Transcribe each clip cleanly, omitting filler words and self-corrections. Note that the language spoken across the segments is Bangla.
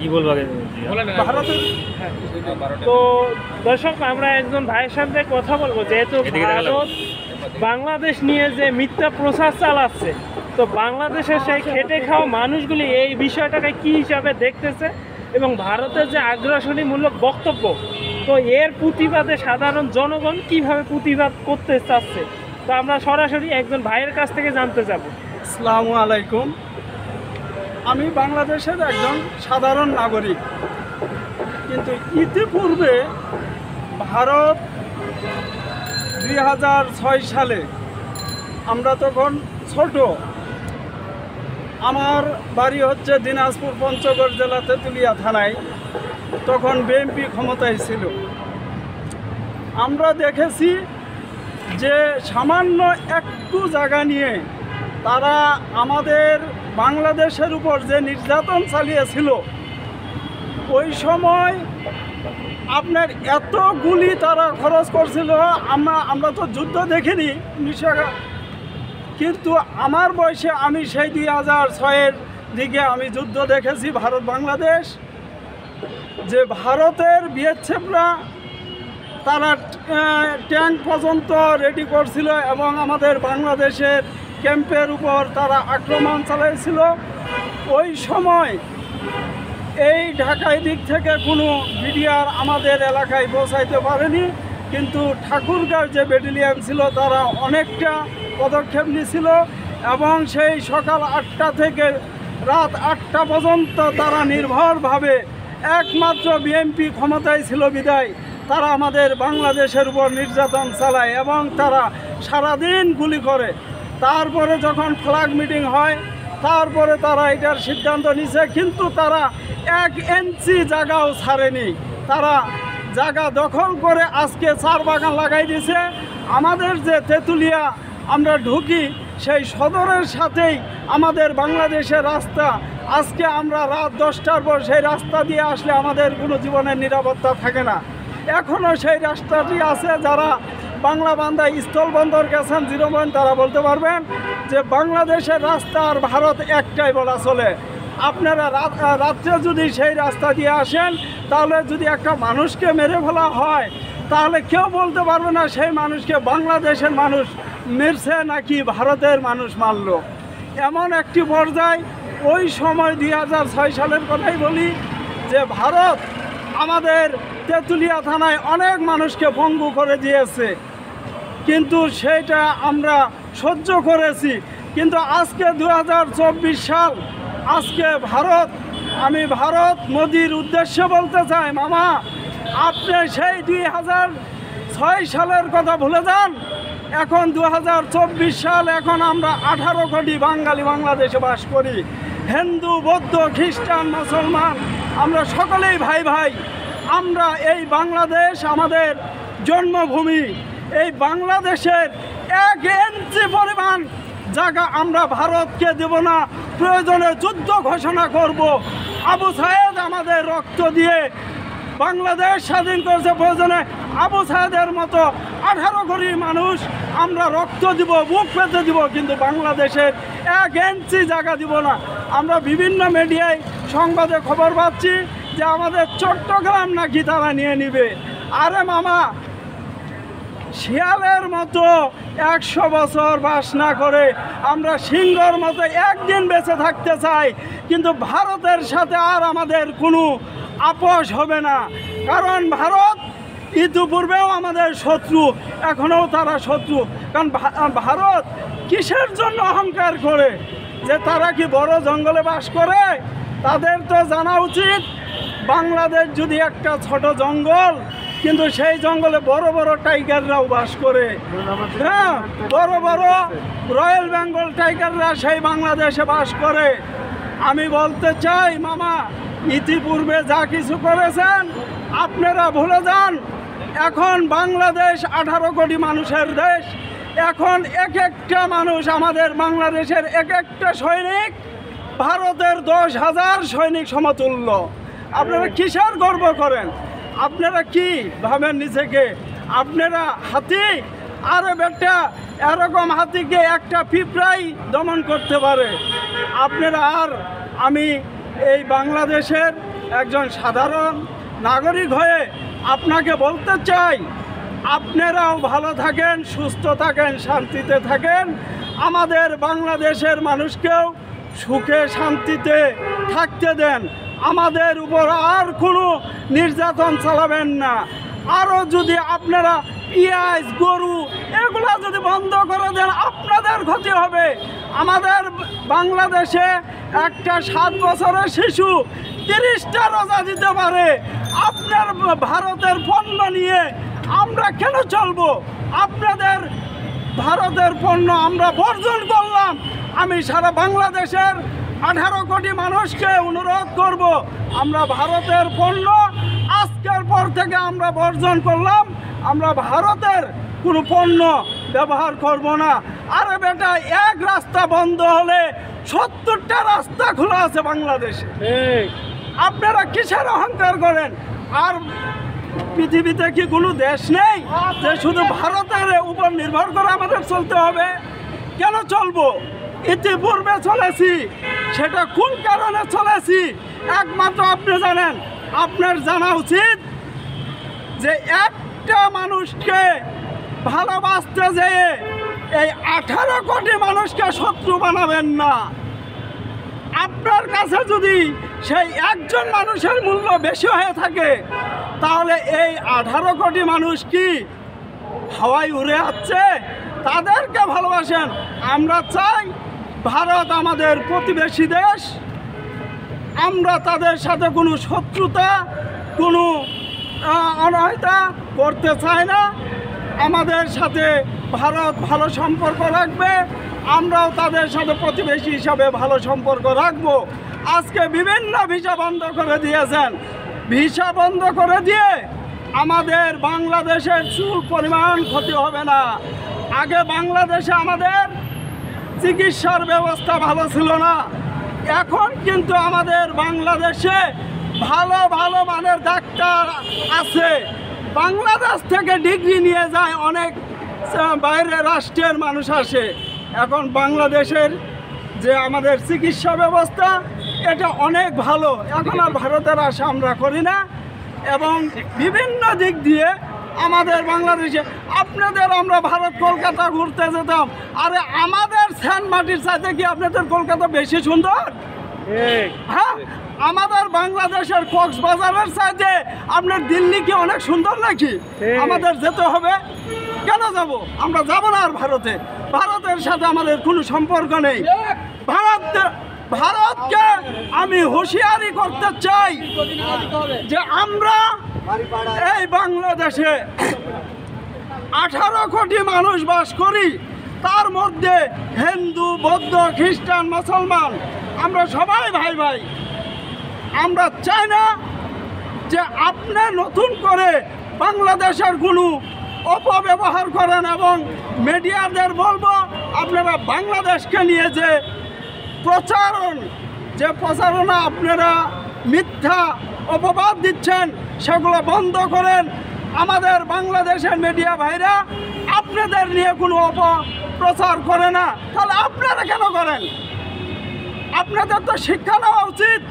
কি বলবো ভারতের তো দর্শক আমরা একজন ভাইয়ের সাথে কথা বলবো, যেহেতু ভারত বাংলাদেশ নিয়ে যে মিথ্যা প্রচার চালাচ্ছে, তো বাংলাদেশের সেই খেটে খাওয়া মানুষগুলি এই বিষয়টাকে কি হিসাবে দেখতেছে এবং ভারতের যে আগ্রাসনীমূলক বক্তব্য, তো এর প্রতিবাদে সাধারণ জনগণ কিভাবে প্রতিবাদ করতে চাচ্ছে, তো আমরা সরাসরি একজন ভাইয়ের কাছ থেকে জানতে যাব। আসসালামু আলাইকুম। আমি বাংলাদেশের একজন সাধারণ নাগরিক, কিন্তু ইতিপূর্বে ভারত 2006 সালে, আমরা তখন ছোট, আমার বাড়ি হচ্ছে দিনাজপুর পঞ্চগড় জেলা তেঁতুলিয়া থানায়, তখন বিএনপি ক্ষমতায় ছিল। আমরা দেখেছি যে সামান্য একটু জায়গা নিয়ে তারা আমাদের বাংলাদেশের উপর যে নির্যাতন চালিয়েছিল, ওই সময় আপনার এত গুলি তারা খরচ করছিল। আমরা তো যুদ্ধ দেখিনি নিশ্চয়, কিন্তু আমার বয়সে আমি সেই 2006-এর দিকে আমি যুদ্ধ দেখেছি ভারত বাংলাদেশ, যে ভারতের বিএসএফরা তারা ট্যাঙ্ক পর্যন্ত রেডি করছিল এবং আমাদের বাংলাদেশের ক্যাম্পের উপর তারা আক্রমণ চালিয়েছিল। ওই সময় এই ঢাকায় দিক থেকে কোনো মিডিয়ার আমাদের এলাকায় পৌঁছাইতে পারেনি, কিন্তু ঠাকুরগাঁও যে ব্যাটালিয়ন ছিল তারা অনেকটা পদক্ষেপ নিয়েছিল এবং সেই সকাল 8টা থেকে রাত 8টা পর্যন্ত তারা নির্ভরভাবে, একমাত্র বিএনপি ক্ষমতায় ছিল বিদায় তারা আমাদের বাংলাদেশের উপর নির্যাতন চালায় এবং তারা সারাদিন গুলি করে। তারপরে যখন ফ্ল্যাগ মিটিং হয়, তারপরে তারা এটার সিদ্ধান্ত নিছে, কিন্তু তারা 1 ইঞ্চি জায়গাও ছাড়েনি। তারা জায়গা দখল করে আজকে 4 বাগান লাগাই দিছে। আমাদের যে তেঁতুলিয়া আমরা ঢুকি, সেই সদরের সাথেই আমাদের বাংলাদেশের রাস্তা। আজকে আমরা রাত 10টার পর সেই রাস্তা দিয়ে আসলে আমাদের কোনো জীবনের নিরাপত্তা থাকে না। এখনও সেই রাস্তাটি আছে। যারা বাংলা বান্দায় স্থলবন্দর গেছেন, 0 পয়েন্ট, তারা বলতে পারবেন যে বাংলাদেশের রাস্তা আর ভারত একটাই বলা চলে। আপনারা রাত্রে যদি সেই রাস্তা দিয়ে আসেন, তাহলে যদি একটা মানুষকে মেরে ফেলা হয়, তাহলে কেউ বলতে পারবে না সেই মানুষকে বাংলাদেশের মানুষ মেরছে নাকি ভারতের মানুষ মারল। এমন একটি পর্যায়ে ওই সময় 2006 সালের কথাই বলি, যে ভারত আমাদের তেঁতুলিয়া থানায় অনেক মানুষকে পঙ্গু করে দিয়েছে, কিন্তু সেটা আমরা সহ্য করেছি। কিন্তু আজকে 2024 সাল, আজকে আমি ভারত মোদির উদ্দেশ্যে বলতে চাই, মামা আপনি সেই 2006 সালের কথা ভুলে যান। এখন 2024 সাল, এখন আমরা 18 কোটি বাঙালি বাংলাদেশে বাস করি। হিন্দু, বৌদ্ধ, খ্রিস্টান, মুসলমান, আমরা সকলেই ভাই ভাই। আমরা এই বাংলাদেশ আমাদের জন্মভূমি। এই বাংলাদেশের 1 ইঞ্চি পরিমাণ জায়গা আমরা ভারতকে দেব না। প্রয়োজনে যুদ্ধ ঘোষণা করব। আবু সায়েদ আমাদের রক্ত দিয়ে বাংলাদেশ স্বাধীন করেছে, প্রয়োজনে আবু সায়েদের মতো 18 কোটি মানুষ আমরা রক্ত দিব, বুক পেতে দিব, কিন্তু বাংলাদেশের 1 ইঞ্চি জায়গা দিব না। আমরা বিভিন্ন মিডিয়ায় সংবাদে খবর পাচ্ছি যে আমাদের চট্টগ্রাম নাকি তারা নিয়ে নিবে। আরে মামা, শিয়ালের মতো 100 বছর বাস না করে আমরা সিংহর মতো একদিন বেঁচে থাকতে চাই, কিন্তু ভারতের সাথে আর আমাদের কোনো আপোষ হবে না। কারণ ভারত ইতিপূর্বেও আমাদের শত্রু, এখনও তারা শত্রু। কারণ ভারত কিসের জন্য অহংকার করে যে তারা কি বড় জঙ্গলে বাস করে? তাদের তো জানা উচিত বাংলাদেশ যদি একটা ছোট জঙ্গল, কিন্তু সেই জঙ্গলে বড় বড় টাইগাররাও বাস করে। হ্যাঁ, বড় বড় রয়্যাল বেঙ্গল টাইগাররা সেই বাংলাদেশে বাস করে। আমি বলতে চাই মামা, ইতিপূর্বে যা কিছু করেছেন আপনারা ভুলে যান। এখন বাংলাদেশ 18 কোটি মানুষের দেশ। এখন এক একটা মানুষ, আমাদের বাংলাদেশের এক একটা সৈনিক ভারতের 10,000 সৈনিক সমতুল্য। আপনারা কিসের গর্ব করেন? আপনারা কি ভাবেন নিজেকে? আপনারা হাতি? আরে বেটা, এরকম হাতিকে একটা পিঁপড়াই দমন করতে পারে। আপনারা আর আমি এই বাংলাদেশের একজন সাধারণ নাগরিক হয়ে আপনাকে বলতে চাই, আপনারাও ভালো থাকেন, সুস্থ থাকেন, শান্তিতে থাকেন। আমাদের বাংলাদেশের মানুষকেও সুখে শান্তিতে থাকতে দেন। আমাদের উপর আর কোনো নির্যাতন চালাবেন না। আরও যদি আপনারা পেঁয়াজ, গরু এগুলো যদি বন্ধ করে দেন, আপনাদের ক্ষতি হবে। আমাদের বাংলাদেশে একটা 7 বছরের শিশু 30টা রোজা দিতে পারে। আপনার ভারতের পণ্য নিয়ে আমরা কেন চলবো? আপনাদের ভারতের পণ্য আমরা বর্জন করলাম। আমি সারা বাংলাদেশের 18 কোটি মানুষকে অনুরোধ করব, আমরা ভারতের পণ্য আজকের পর থেকে আমরা বর্জন করলাম। আমরা ভারতের কোনো পণ্য ব্যবহার করব না। আরে বেটা, এক রাস্তা বন্ধ হলে 70টা রাস্তা খোলা আছে বাংলাদেশে। আপনারা কিসের অহংকার করেন? আর পৃথিবীতে কি কোনো দেশ নেই যে শুধু ভারতের উপর নির্ভর করে আমাদের চলতে হবে? কেন চলবো? ইতিপূর্বে চলেছি, সেটা কোন কারণে চলেছি একমাত্র আপনি জানেন। আপনার জানা উচিত যে একটা মানুষকে ভালোবাসতে যেয়ে এই 18 কোটি মানুষকে শত্রু বানাবেন না। আপনার কাছে যদি সেই একজন মানুষের মূল্য বেশি হয়ে থাকে, তাহলে এই 18 কোটি মানুষ কি হাওয়ায় উড়ে যাচ্ছে? তাদেরকে ভালোবাসেন। আমরা চাই ভারত আমাদের প্রতিবেশী দেশ, আমরা তাদের সাথে কোনো শত্রুতা, কোনো অনৈতিকতা করতে চাই না। আমাদের সাথে ভারত ভালো সম্পর্ক রাখবে, আমরাও তাদের সাথে প্রতিবেশী হিসাবে ভালো সম্পর্ক রাখব। আজকে বিভিন্ন ভিসা বন্ধ করে দিয়েছেন। ভিসা বন্ধ করে দিয়ে আমাদের বাংলাদেশের চুল পরিমাণ ক্ষতি হবে না। আগে বাংলাদেশে আমাদের চিকিৎসার ব্যবস্থা ভালো ছিল না, এখন কিন্তু আমাদের বাংলাদেশে ভালো ভালো মানের ডাক্তার আছে। বাংলাদেশ থেকে ডিগ্রি নিয়ে যায় অনেক বাইরের রাষ্ট্রের মানুষ আসে। এখন বাংলাদেশের যে আমাদের চিকিৎসা ব্যবস্থা, এটা অনেক ভালো। এখন আর ভারতের আশা আমরা করি না। এবং বিভিন্ন দিক দিয়ে আমাদের বাংলাদেশে আপনাদের আমরা ভারত কলকাতা ঘুরতে যেতাম, আরে আমাদের সেন্ট মার্টিন চাইতে কি আপনাদের কলকাতা বেশি সুন্দর? হ্যাঁ, আমাদের বাংলাদেশের কক্সবাজারের চাইতে আপনার দিল্লি কি অনেক সুন্দর নাকি? আমাদের যেতে হবে। কেন যাব? আমরা যাব না আর ভারতে। ভারতের সাথে আমাদের কোনো সম্পর্ক নেই। ভারতকে আমি হুঁশিয়ারি করতে চাই যে আমরা এই বাংলাদেশে 18 কোটি মানুষ বাস করি, তার মধ্যে হিন্দু, বৌদ্ধ, খ্রিস্টান, মুসলমান, আমরা সবাই ভাই ভাই। আমরা চাই না যে আপনি নতুন করে বাংলাদেশের কোনো অপব্যবহার করেন। এবং মিডিয়াদের বলবো, আপনারা বাংলাদেশকে নিয়ে যে প্রচারণা আপনারা মিথ্যা অপবাদ দিচ্ছেন, সেগুলো বন্ধ করেন। আমাদের বাংলাদেশের মিডিয়া ভাইরা আপনাদের নিয়ে কোনো অপপ্রচার করে না, তাহলে আপনারা কেন করেন? আপনাদের তো শিক্ষা নেওয়া উচিত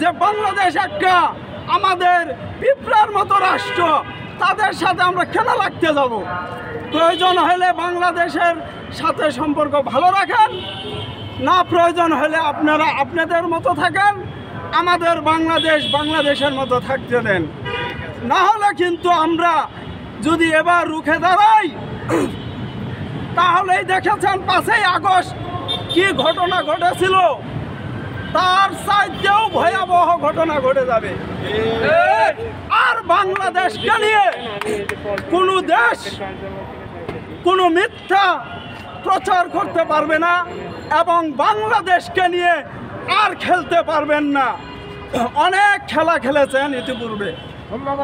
যে বাংলাদেশ একটা আমাদের পিঁপড়ার মতো রাষ্ট্র, তাদের সাথে আমরা কেন লাগতে যাব? প্রয়োজন হলে বাংলাদেশের সাথে সম্পর্ক ভালো রাখেন, না প্রয়োজন হলে আপনারা আপনাদের মতো থাকেন, আমাদের বাংলাদেশের মতো থাকতে দেন। না হলে কিন্তু আমরা যদি এবার রুখে দাঁড়াই, তাহলেই দেখেছেন 5ই আগস্ট কি ঘটনা ঘটেছিল, তার চাইতেও ভয়াবহ ঘটনা ঘটে যাবে। আর বাংলাদেশকে নিয়ে কোনো দেশ কোনো মিথ্যা প্রচার করতে পারবে না এবং বাংলাদেশকে নিয়ে আর খেলতে পারবেন না। অনেক খেলা খেলেছেন ইতিপূর্বে,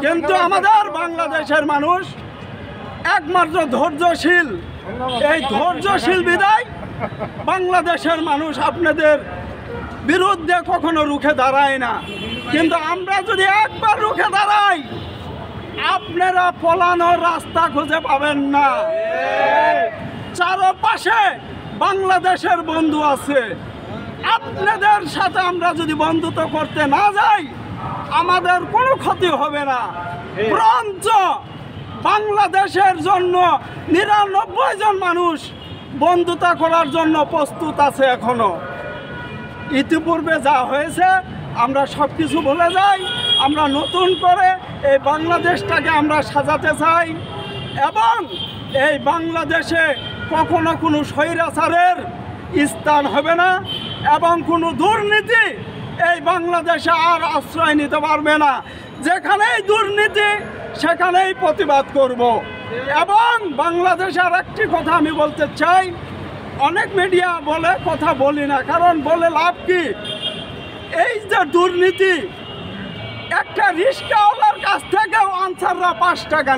কিন্তু আমাদের বাংলাদেশের মানুষ একমাত্র ধৈর্যশীল। এই ধৈর্যশীল বিদায় বাংলাদেশের মানুষ আপনাদের বিরুদ্ধে কখনো রুখে দাঁড়ায় না। কিন্তু আমরা যদি একবার রুখে দাঁড়াই, আপনারা পলানোর রাস্তা খুঁজে পাবেন না। চারপাশে বাংলাদেশের বন্ধু আছে, আপনাদের সাথে আমরা যদি বন্ধুত্ব করতে না যাই, আমাদের কোনো ক্ষতি হবে না, বরঞ্চ বাংলাদেশের জন্য ৯৯ জন মানুষ বন্ধুতা করার জন্য প্রস্তুত আছে। এখনো ইতিপূর্বে যা হয়েছে আমরা সব কিছু ভুলে যাই, আমরা নতুন করে এই বাংলাদেশটাকে আমরা সাজাতে চাই এবং এই বাংলাদেশে কখনো কোনো স্বৈরাচারের স্থান হবে না এবং কোনো দুর্নীতি এই বাংলাদেশে আর আশ্রয় নিতে পারবে না। যেখানেই দুর্নীতি সেখানেই প্রতিবাদ করব। এবং বাংলাদেশের একটি কথা আমি বলতে চাই, অনেক মিডিয়া বলে কথা বলি না, কারণ বলে লাভ কি? এই যে দুর্নীতি, একটা রিক্সাওয়ালার কাছ থেকেও আনসাররা 5 টাকা